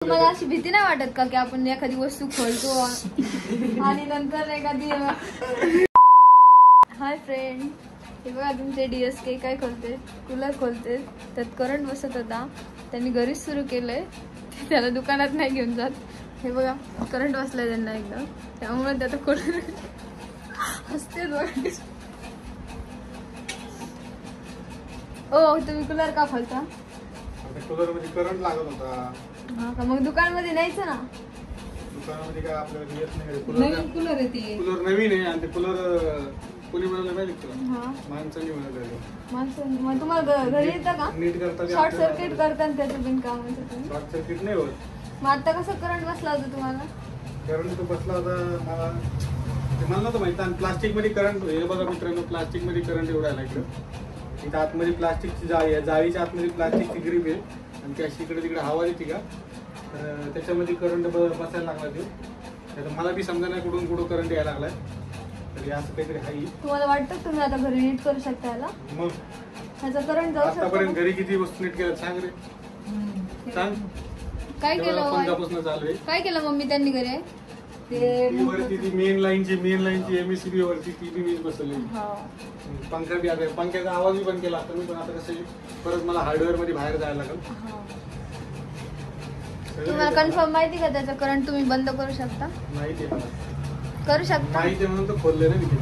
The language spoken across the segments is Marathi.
मला अशी भीती नाही वाटत का की आपण एखादी वस्तू खोलतो आणि नंतर एखादी हाय फ्रेंड, हे बघा तुमचे DSK काय खोलते, कूलर खोलते, त्यात करंट बसत होता, त्यांनी घरीच सुरू केलंय, त्याला दुकानात नाही घेऊन जात. हे बघा करंट बसलाय त्यांना एकदम, त्यामुळे त्याचा कूलर हसते. ओ तुम्ही कूलर का खोलता? कूलर मध्ये करंट लागत होता. हा का, मग दुकानमध्ये न्यायचं ना. दुकानामध्ये काय आपल्याला येत नाही. नवीन कूलर आहे ते. कूलर नवीन आहे आणि ते कूलर कोणी बनवलं माहिती का? हा माणसांनी बनवलं. माणसं मग तुम्हाला घरी येतं का? नीट करता शॉर्ट सर्किट करतात त्याचं बिन कामाचं. शॉर्ट सर्किट नाही होत. मग आता कसं करंट बसला होता तुम्हाला? करंट तो बसला होता मला ते मला नव्हतं माहिती. आणि प्लास्टिक मध्ये करंट, हे बघा मित्रांनो, प्लास्टिक मध्ये करंट एवढा आला इकडं. इथं आतमध्ये प्लास्टिकची जाळी आहे, जाळीच्या आतमध्ये प्लास्टिकची ग्रीप आहे आणि ती अशी इकडे तिकडे हवा येते का, तर त्याच्यामध्ये करंट बसायला लागला ते. तर मला बी समजा नाही कुठून कुठं करंट यायला लागलाय. तरी असं काहीतरी आहे. तुम्हाला वाटतं तुम्ही आता घरी नीट करू शकता याला? मग ह्याचा करंट जाऊ शकतो? आतापर्यंत घरी किती वस्तू नीट केल्या सांग रे, सांग. काय केलं? पंजापासून चालू आहे. काय केलं मम्मी त्यांनी घरी? ती वरती ती मेन लाईनची MSCB वरती ती बी वीज बसवली. पंखा बी आता, पंख्याचा आवाज बी बंद केला आता मी. पण आता कसं परत मला हार्डवेअर मध्ये बाहेर जायला लागेल. तुम्हाला कन्फर्म माहिती का त्याचं करंट तुम्ही बंद करू शकता? माहिती आहे मला. करू शकता? माहिती आहे म्हणून तर खोलले ना मी ते.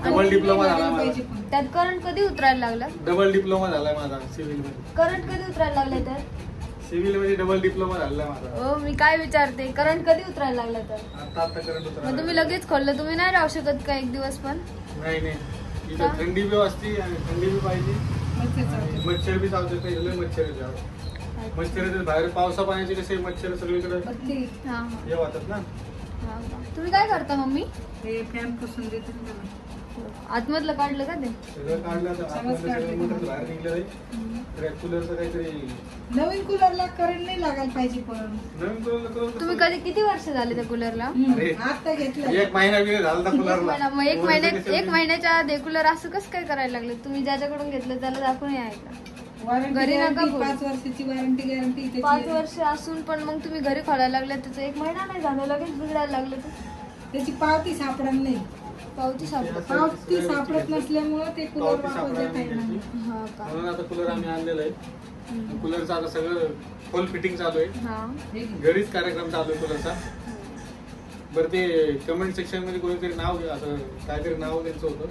डबल डिप्लोमा झाला माझा. त्यात करंट कधी उतरायला लागला? डबल डिप्लोमा झालाय माझा सिव्हिल मध्ये. करंट कधी उतरायला लागलाय त्यात? सिव्हिल मध्ये डबल डिप्लोमा झालाय माझा. हो, मी काय विचारते, करंट कधी उतरायला लागला तर? आता करंट उतरायला. मग तुम्ही लगेच खोललं, तुम्ही नाही राहू शकत का एक दिवस पण? नाही इथं थंडी बी असते आणि थंडी बी पाहिजे, मच्छर बी चावते. काही मच्छर बाहेर पावसा पाण्याचे कसे मच्छर सगळीकडे हे वाटत ना. तुम्ही काय करता मम्मी? फॅन पुसून देते ना. आतमधलं काढलं का ते? सगळं काढलं तर बाहेर निघलं. कूलरचं काहीतरी नवीन कूलरला करंट नाही लागायला पाहिजे. पण नवीन कूलर तुम्ही किती वर्ष झाले त्या कूलरला? आता घेतलं. 1 महिना बी झाला कूलरला. मग 1 महिन्याच्या आधी कूलर असं कसं काय करायला लागलं? तुम्ही ज्याच्याकडून घेतलं त्याला दाखवून यायचं. घरी नका. 5 वर्षाची वॉरंटी गॅरंटी. 5 वर्ष असून पण मग तुम्ही घरी खोलायला लागले, त्याचं 1 महिना नाही झालं लगेच बिघडायला लागलं. त्याची पावती सापडत नाही. पावती सापडत नसल्यामुळे ते कूलर वापरता येणार. म्हणून आता कूलर आम्ही आणलेलं आहे. कूलरचं आता सगळं फुल फिटिंग चालू आहे. घरीच कार्यक्रम चालू आहे कूलरचा. बरं ते कमेंट सेक्शन मध्ये कोणीतरी नाव आता काहीतरी नाव त्यांचं होतं,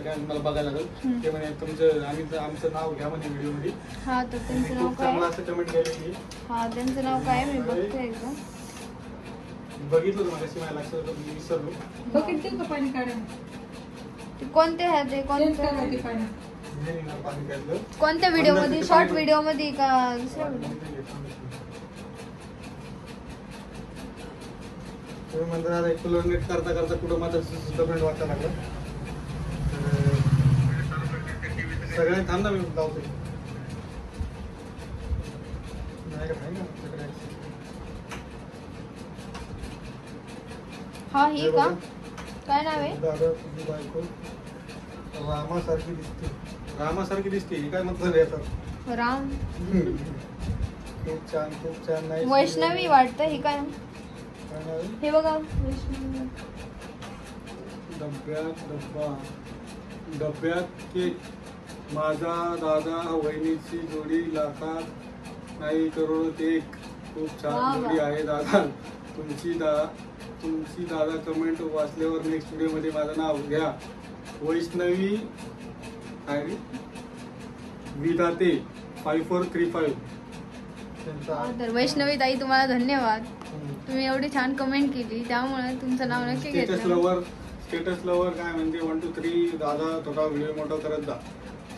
काय मला बघायला लागेल. ते म्हणे तुमचं आमचं नाव घ्या म्हणे व्हिडिओ मध्ये. हा, तर त्यांचं नाव काय? असं कमेंट केलं. हा, त्यांचं नाव काय मी बघते एकदा. बघितलं होतं माझ्याशी, माझ्या लक्षात होतं, मी विसरलो. बकेट देऊ का पाणी काढा? कोणते आहेत ते? कोणत्या व्हिडिओ मध्ये? शॉर्ट व्हिडिओ मध्ये का दुसऱ्या व्हिडिओ? तुम्ही म्हणता कूलर नीट करता करता कुठं माझं डबल वाटायला लागलं. सगळे थांब ना, मी लावतो. हा, ही का? काय नाव आहे? दादा तुझी बायको रामासारखी दिसते. रामासारखी दिसते हे काय मतलब याचा? राम. खूप छान. नाही वैष्णवी वाटतं. ही काय? हे बघा वैष्णवी. डब्यात केक. माझा दादा वहिनीची जोडी लाखात नाही करोड एक. खूप छान जोडी आहे दादा. तुमची दादा कमेंट वाचल्यावर नेक्स्ट व्हिडिओ मध्ये माझं नाव घ्या. वैष्णवी काय विधाते 5435. तर वैष्णवी ताई तुम्हाला धन्यवाद. तुम्ही एवढी छान कमेंट केली त्यामुळे तुमचं नाव नक्की घेतलं. स्टेटस लवर काय म्हणते 1 2 3 दादा थोडा व्हिडिओ मोठा करत जा.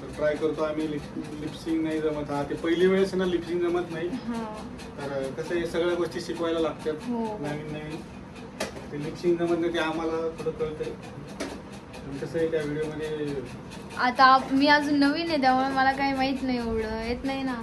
तर ट्राय करतो आम्ही. लिपसिंग नाही जमत. हा, ते पहिली वेळेस ना लिपसिंग जमत नाही. तर कसं हे सगळ्या गोष्टी शिकवायला लागतात नवीन. ते लिपसिंग जमत नाही, ते आम्हाला थोडं कळतंय. कसं आहे त्या व्हिडिओमध्ये आता मी अजून नवीन आहे त्यामुळे मला काही माहित नाही, एवढं येत नाही ना.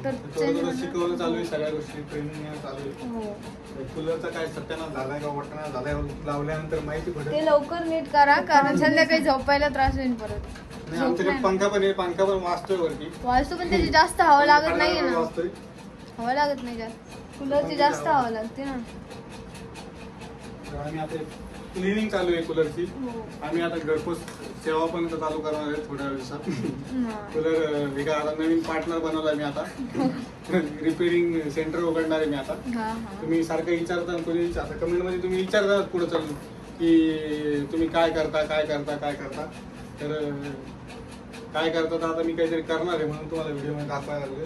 तर थोडं शिकवलं चालू आहे, सगळ्या गोष्टी ट्रेनिंग चालू आहे. हो कूलरचा काय सत्यानाश झालाय का वटना झालाय लावल्यानंतर माहिती पडेल. ते लवकर नीट करा, कारण संध्याकाळी झोपायला त्रास होईल परत. नाही आमच्याकडे पंखा पण आहे, पंखा पण वाजतोय वरती. वाजतो पण त्याची जास्त हवा लागत नाहीये ना. वाजतोय. हवा लागत नाही जास्त, कूलरची जास्त हवा लागते ना. तर आम्ही आता क्लिनिंग चालू आहे कूलरची. हो. आम्ही आता घरपोच सेवा पण चालू करणार आहे थोड्या दिवसात. कूलर एका आता नवीन पार्टनर बनवला मी आता. रिपेअरिंग सेंटर उघडणार आहे मी आता. तुम्ही सारखं विचारता, कोणी आता कमेंट मध्ये तुम्ही विचारता पुढे चालून की तुम्ही काय करता काय करता काय करता. तर काय करता तर आता मी काहीतरी करणार आहे म्हणून तुम्हाला व्हिडिओ मध्ये दाखवायला लागले.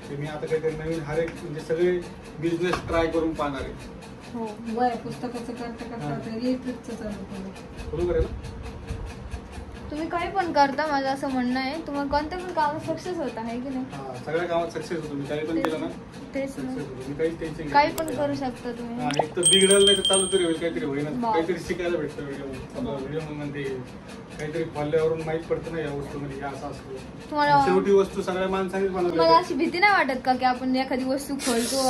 ते मी आता काहीतरी नवीन हर एक म्हणजे सगळे बिझनेस ट्राय करून पाहणार आहे. हो वय पुस्तकाचं करता करता इलेक्ट्रिकचं चालू केलं. बरोबर आहे ना? तुम्ही काही पण करता, माझं असं म्हणणं आहे. तुम्हाला कोणत्या पण कामात सक्सेस होता आहे की नाही? हा, सगळ्या कामात सक्सेस होतो. मी काही पण केलं ना तेच ना. सक्सेस होतो. मी काहीच टेन्शन काही पण करू शकता तुम्ही. एक तर बिघडलं नाही तर चालू तरी होईल, काहीतरी होईल, वा. काहीतरी शिकायला भेटतं व्हिडिओ मध्ये. काहीतरी खोलल्यावरून माहित पडतं ना या वस्तूमध्ये हे असं असतं. तुम्हाला शेवटी वस्तू सगळ्या माणसानेच तुम्हाला बनवली. अशी भीती नाही वाटत का की आपण एखादी वस्तू खोलतो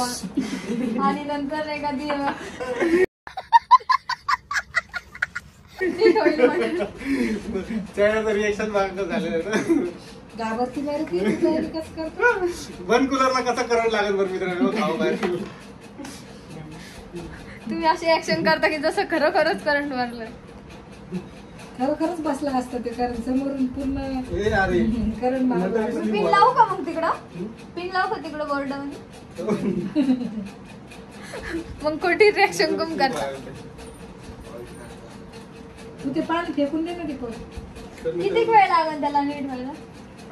आणि नंतर एखादी चेहऱ्याचं रिएक्शन मागणं झालेलं ना. गावाची बारी केली तयारी कसं करतो. बंद कूलरला कसा करंट लागेल बरं मित्रांनो, खाऊ बाहेर. तुम्ही अशी ऍक्शन करता की जसं खरोखरच करंट मारलं. खरोखरच बसला असतं ते, कारण समोरून पूर्ण ए अरे करंट मारला. पिन लावू का मग तिकडं? पिन लावू का तिकडं बोर्ड मध्ये? मग खोटी रिॲक्शन कम करता. तू ते पाणी फेकून दे ना ते पण. किती वेळ लागेल त्याला नीट व्हायला?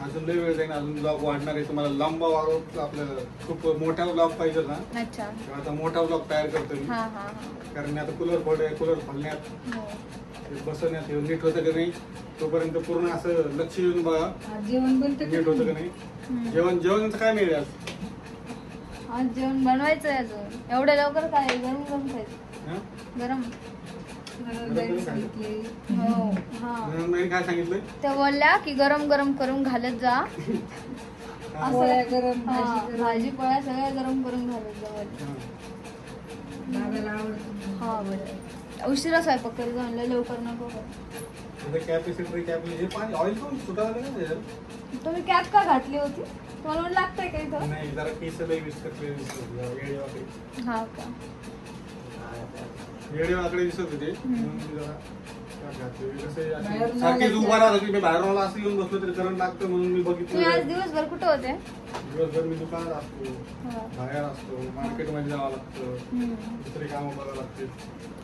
अजून लय वेळ जाईल, अजून ब्लॉग वाढणार आहे. तुम्हाला लांबा वाढवत आपल्याला खूप मोठा ब्लॉग पाहिजे ना. अच्छा. तेव्हा आता मोठा ब्लॉग तयार करतो मी. हा हा कारण मी आता कूलर खोलण्यात हो. बसवण्यात हे नीट होतं का नाही तोपर्यंत पूर्ण असं लक्ष देऊन बघा आज जेवण बनतं नीट होतं का नाही. जेवणाचं काय मिळेल आज? आज जेवण बनवायचंय अजून. एवढ्या लवकर काय? गरम गरम खायचं. हा? गरम. सांगितले. हो हा. नाही काय सांगितलं? त्या बोलल्या की गरम गरम करून घालत जा. पोळ्या गरम, हा, भाजी गरम. भाजी पोळ्या सगळ्या गरम करून घालत जा बोलल्या. दादाला आवडतं. हा बरं. उशिरा स्वयंपाक करी जाऊन लवकर नको करू. हे पाणी ऑइल पण सुटायला लागलं ना त्याच्यात. तुम्ही कॅप का घातली होती? तुम्हाला ऊन लागतंय का इथं? नाही जरा केस लई विस्कटले दिसत. हा का? येडेवाकडे दिसत होते म्हणून मी जरा घातले. कसं आहे, बाहेरून अशी सारखीच आलं उभा राहत होती. मी बाहेर मला असं येऊन बसलो तरी करंट लागतं म्हणून मी तुम्ही आज बघितलं. दिवसभर कुठे होते? दिवसभर मी दुकानात असतो, हा. बाहेर असतो, मार्केटमध्ये जावं लागतं, हम्म. दुसरे कामं बघावं लागते.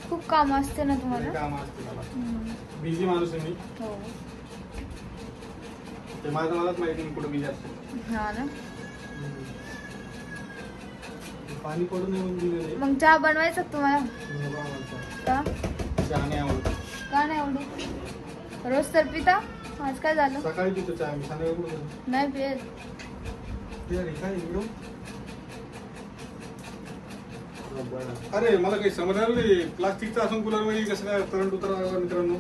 खूप काम असते ना तुम्हाला? काम असते मला. हम्म. बिझी माणूस आहे मी. हो. ते माझं मलाच माहिती नाही कुठं बिझी असते. हा ना. पाणी पडून येऊन दिलेलं आहे. मग चहा बनवायचा का तुम्हाला? का? चहा नाही आवडत. का नाही आवडत? रोज तर पिता. आज काय झालं? सकाळी पितो चहा मी, संध्याकाळी कुठं पितो? नाही पित. ते अरे काय इकडं? अरे मला काही समजणार नाही. प्लास्टिकचा असून कूलर मध्ये कसं काय करंट उतरणार मित्रांनो?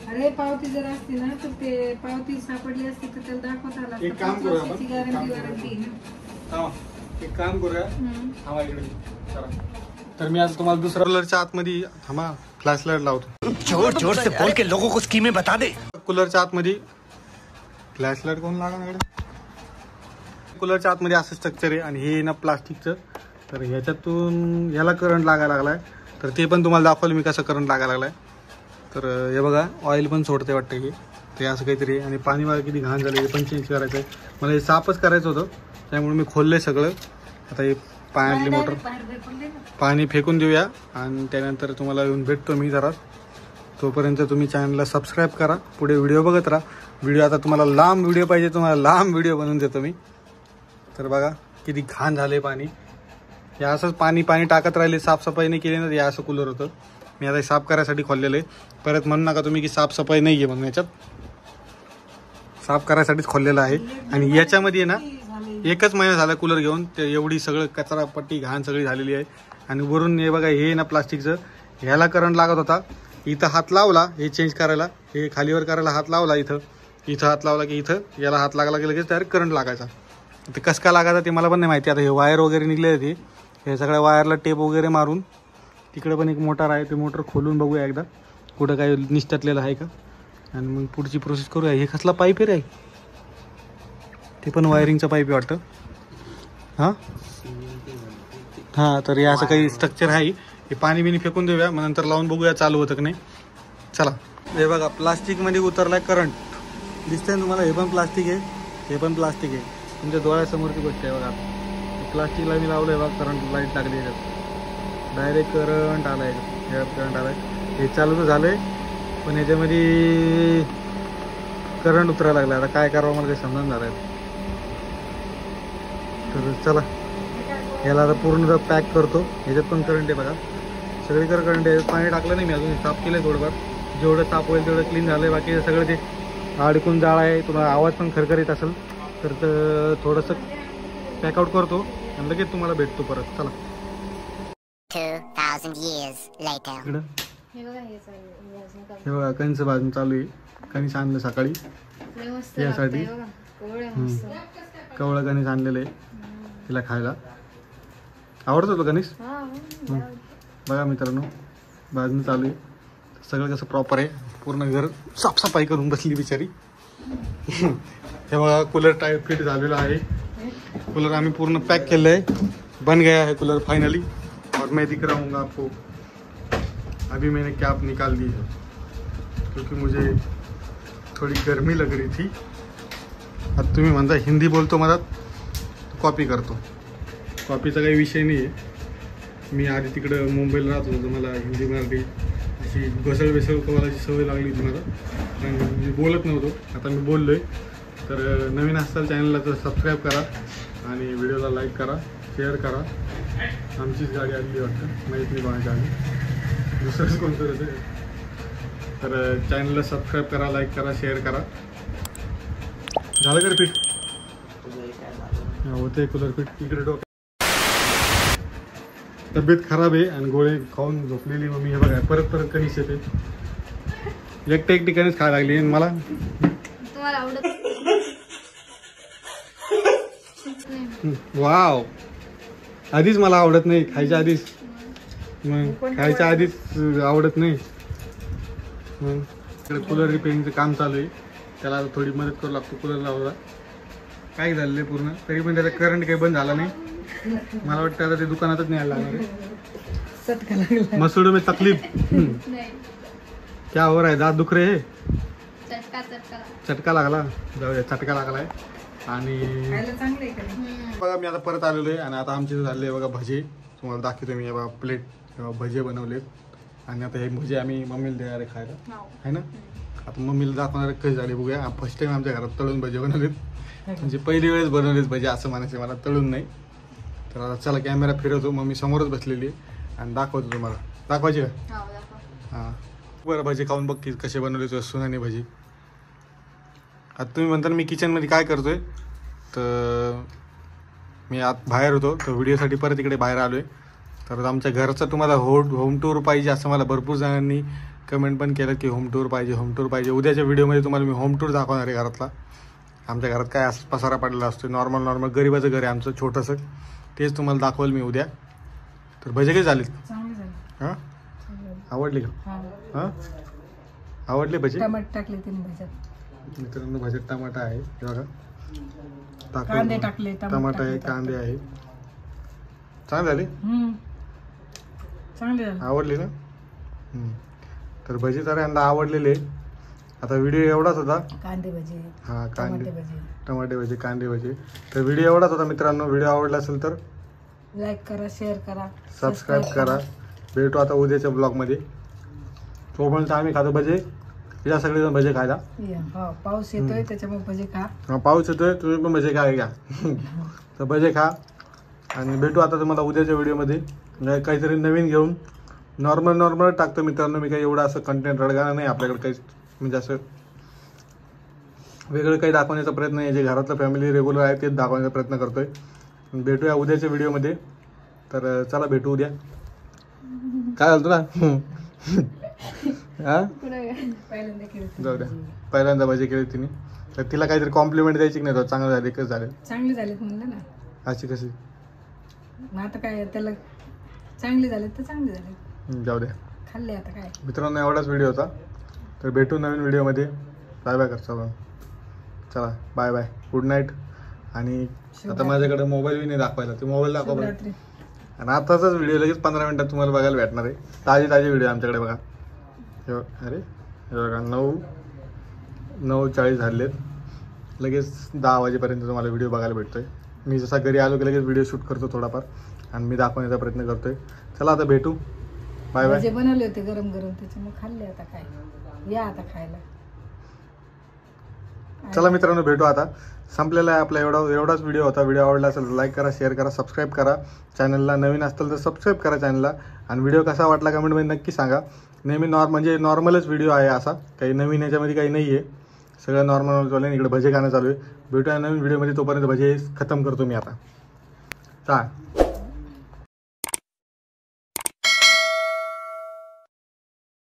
अरे पावती जर असती ना तर ते पावती सापडली असती तर त्याला दाखवता आला असता. एक काम करूया आपण. 5 वर्षाची एक काम गॅरंटी करूया. वॉरंटी ना. हा एक काम करूया. हम्म. थांबा इकडे चला. तर मी आज तुम्हाला दुसऱ्या कूलरच्या आतमध्ये थांबा फ्लॅश लाईट लावतो. जोर जोर से बोल के लोगों को स्कीमें बता दे. कूलरच्या आतमध्ये फ्लॅश लाईट कोण लागणार? कूलरच्या आतमध्ये असं स्ट्रक्चर आहे आणि हे ना प्लास्टिकचं. तर ह्याच्यातून ह्याला करंट लागायला लागलाय. तर ते पण तुम्हाला दाखवलं मी कसं करंट लागायला लागलाय. तर हे बघा ऑइल पण सोडते वाटतं की ते असं काहीतरी. आणि पाणी बघा किती घाण झालं, हे पण चेंज करायचं आहे. मला हे साफच करायचं होतं त्यामुळे मी खोललंय सगळं. आता हे पाण्यातली मोटर पाणी फेकून देऊया आणि त्यानंतर तुम्हाला येऊन भेटतो मी जरा. तोपर्यंत तुम्ही चॅनलला सबस्क्राईब करा, पुढे व्हिडिओ बघत राहा. व्हिडिओ आता तुम्हाला लांब व्हिडिओ पाहिजे, तुम्हाला लांब व्हिडिओ बनवून देतो मी. तर बघा किती घाण झालंय पाणी. हे असंच पाणी टाकत राहिले, साफसफाई नाही केली ना हे असं कूलर होतं. मी आता साफ करायसाठी खोललेलं आहे. परत म्हणू नका तुम्ही की साफसफाई नाही आहे म्हणून. याच्यात साफ करायसाठीच खोललेलं आहे. आणि याच्यामध्ये ना 1 महिना झाला कूलर घेऊन, ते एवढी सगळं कचरा पट्टी घाण सगळी झालेली आहे. आणि वरून हे बघा हे ना प्लास्टिकचं, ह्याला करंट लागत होता इथं हात लावला हे चेंज करायला, हे खालीवर करायला हात लावला, इथं हात लावला की इथं याला हात लागला की लगेच डायरेक्ट करंट लागायचा. ते कसं काय लागायचा ते मला पण नाही माहिती. आता हे वायर वगैरे निघले ते, हे सगळ्या वायरला टेप वगैरे मारून, तिकडे पण एक मोटर आहे, ते मोटर खोलून बघूया एकदा कुठं काय निष्ठतलेलं आहे का, आणि मग पुढची प्रोसेस करूया. हे कसला पाईप आहे रे, ते पण वायरिंगचा पाईप आहे वाटतं. हां तर हे असं काही स्ट्रक्चर आहे. हे पाणी बिणी फेकून देऊया, मग नंतर लावून बघूया चालू होतं की नाही. चला. हे बघा प्लास्टिकमध्ये उतरलाय करंट, दिसतंय तुम्हाला. हे पण प्लास्टिक आहे, हे पण प्लास्टिक आहे, तुमच्या डोळ्यासमोरची गोष्ट आहे बघा. प्लास्टिकला मी लावलं आहे बघा, करंट लाईट लागली आहे, डायरेक्ट करंट आला आहे, ह्यात करंट आला आहे. हे चालू तर झालं आहे, पण ह्याच्यामध्ये करंट उतरायला लागला. आता काय करावं मला काही समजून झालं आहे. तर चला याला आता पूर्ण पॅक करतो. ह्याच्यात पण करंट आहे बघा, सगळीकडे करंट आहे. पाणी टाकलं नाही मी अजून, साफ केलं आहे थोडंफार, जेवढं साफ होईल तेवढं क्लीन झालं आहे. बाकी सगळं ते अडकून जाळ आहे. तुम्हाला आवाज पण खरखरीत असेल तर थोडंसं पॅकआउट करतो आणि लगेच तुम्हाला भेटतो परत. चला. 2000 years later. इकडं हे बघा हे चालू आहे, भाजणी हे बघा कणीचं भाजून चालू आहे. कणीस आणलं सकाळी लय मस्त यासाठी. लागतंय बघा, कोवळं आहे मस्त. कवळं कणीस आणलेलं आहे तिला खायला. आवडतो तो कणीस. हा बघा मित्रांनो भाजणी चालू आहे. सगळं कसं प्रॉपर आहे, पूर्ण घर साफसफाई करून बसली बिचारी. हे बघा कूलर टाईप फिट झालेला आहे. कूलर आम्ही पूर्ण पॅक केलं आहे, बन गया है कूलर फाइनली. और मैं दिखाऊंगा आपको. अभी मैंने कैप निकाल दी है क्योंकि मुझे थोड़ी गर्मी लग रही थी. आता तुम्ही म्हणता हिंदी बोलतो मला, कॉपी करतो. कॉपीचा काही विषय नाही आहे. मी आधी तिकडं मुंबईला राहत होतो, मला हिंदी मराठी अशी घसळ कवालाची सवय लागली होती मला, आणि मी बोलत नव्हतो. आता मी बोललो आहे. तर नवीन असाल चॅनलला तर सबस्क्राईब करा आणि व्हिडिओला लाईक करा, शेअर करा. आमचीच गाडी आली वाटतं, माहीत नाही कोणाची आली, दुसरंच कोणतं होतं. तर चॅनलला सबस्क्राईब करा, लाईक करा, शेअर करा. झालं का रिपीट होते कूलर फिट. इकडे डोक्यात तब्येत खराब आहे आणि गोळे खाऊन झोपलेली मम्मी. हे बघा परत कणीस येते, एक ठिकाणीच खायला लागली. मला तुम्हाला आवडत वाव, आधीच मला आवडत नाही, खायच्या आधीच. मग खायच्या आधीच आवडत नाही. मग इकडे कूलर रिपेअरिंगचं काम चालू आहे, त्याला थोडी मदत करू लागतो. कूलर लावला काय झालेलं आहे पूर्ण, तरी पण त्याचा करंट काही बंद झाला नाही. मला वाटतं आता ते दुकानातच नाही आला लागणार. मसूड में तकलीफ नाही. क्या हो रहा है, दात दुख रहे है, चटका चटका लागला. जाऊ द्या, चटका लागलाय. आणि खायला चांगलं आहे का नाही? बघा मी आता परत आलेलो आहे आणि आता आमचे झाले बघा भजे. तुम्हाला दाखवतो मी. बघा प्लेट भजे बनवलेत आणि आता हे भजे आम्ही मम्मीला देणार आहे खायला, आहे ना. आता मम्मीला दाखवणार कसे झाले बघूया. फर्स्ट टाइम आमच्या घरात तळून भजे बनवलेत, म्हणजे पहिली वेळेस बनवलेत भजे असं म्हणायचं मला, तळून नाही. तर आता चला कॅमेरा फिरवतो, मम्मी समोरच बसलेली आहे आणि दाखवतो तुम्हाला. दाखवायची का? हां बरं. भजे खाऊन बघ की कसे बनवले तुझ्या सुनाने भजी. आता तुम्ही म्हणता मी किचनमध्ये काय करतोय, तर मी आत बाहेर होतो तर व्हिडिओसाठी परत इकडे बाहेर आलो आहे. तर आमच्या घरचं तुम्हाला होम टूर पाहिजे असं मला भरपूर जणांनी कमेंट पण केलं की होम टूर पाहिजे. उद्याच्या व्हिडिओमध्ये तुम्हाला मी होम टूर दाखवणार आहे घरातला. आमच्या घरात काय असं पसारा पडलेला असतो, नॉर्मल गरीबाचं घर आहे आमचं छोटंसं, तेच तुम्हाला दाखवेल मी उद्या. तर भजे काही झालेत? चांगलं झालं. हां आवडले का? हां आवडले भजे? टमाटर टाकले तिने भाज्यात, मित्रांनो भाज्यात टमाटा आहे, हे बघा कांदे टाकले, टमाटा आहे, कांदे आहे. चांगले झाले, चांगले झाले. आवडले ना. तर भजी तर यंदा आवडलेले. आता व्हिडिओ एवढाच होता. कांदे भजी, हां टमाटे भजी, टमाटे भजी, कांदे भजी. तर व्हिडिओ एवढाच होता मित्रांनो. व्हिडिओ आवडला असेल तर लाईक करा, शेअर करा, सबस्क्राईब करा. भेटू आता उद्याच्या ब्लॉगमध्ये. तोपर्यंत आम्ही खातो भजे, या सगळेजण भजे खायला. हा पाऊस येतोय त्याच्यामुळे भजी खा. हा पाऊस येतोय, तुम्ही पण भजे खा घ्या. तर भजे खा आणि भेटू आता तुम्हाला उद्याच्या व्हिडिओमध्ये काहीतरी नवीन घेऊन. नॉर्मल टाकतो मित्रांनो मी, काही एवढं असं कंटेंट रडगाणं नाही आपल्याकडे काही, म्हणजे असं वेगळं काही दाखवण्याचा प्रयत्न नाही. जे घरातलं फॅमिली रेग्युलर आहे तेच दाखवण्याचा प्रयत्न करतोय. भेटूया उद्याच्या व्हिडिओमध्ये. तर चला भेटू उद्या. काय झालं तुला? हा पुढे काय? पहिल्यांदा केलं जाऊ द्या पहिल्यांदा भजी केली तिने तर तिला काहीतरी कॉम्प्लिमेंट द्यायची की नाही तो चांगलं झाले कसं झालं चांगले झालेत म्हणलं ना. अशी कशी मग आता काय त्याला चांगले झालेत तर चांगले झाले, जाऊ द्या खाल्ले आता काय. मित्रांनो एवढाच व्हिडिओ होता तर भेटू नवीन व्हिडिओमध्ये. बाय बाय करता चला बाय बाय गुड नाईट. आणि आता माझ्याकडे मोबाईल बी नाही दाखवायला ते मोबाईल दाखवा बरं. शुभरात्री. आणि आताचाच व्हिडिओ लगेच 15 मिनिटात तुम्हाला बघायला भेटणार आहे. ताजे व्हिडिओ आमच्याकडे बघा. अरे हे बघा 9:40 झालेत. लगेच 10 वाजेपर्यंत तुम्हाला व्हिडिओ बघायला भेटतोय. मी जसा घरी आलो की लगेच व्हिडिओ शूट करतो थोडाफार आणि मी दाखवण्याचा प्रयत्न करतोय. चला आता भेटू बाय बाय. जे बनवले होते गरम गरम त्याच्यामुळे खाल्ले आता काय. या आता खायला. चला मित्रांनो भेटू आता. संपलेला आहे आपला एवढाच व्हिडिओ होता. व्हिडिओ आवडला असेल तर लाईक करा, शेअर करा, सबस्क्राईब करा. चॅनलला नवीन असतील तर सबस्क्राईब करा चॅनलला. आणि व्हिडिओ कसा वाटला कमेंटमध्ये नक्की सांगा. नेहमी म्हणजे नॉर्मलच व्हिडिओ आहे असा काही नवीन याच्यामध्ये काही नाही आहे. सगळं नॉर्मल चालू आहे. इकडे भजे खाणं चालू आहे. भेटूया नवीन व्हिडिओमध्ये. तोपर्यंत भजे खतम करतो मी आता. चा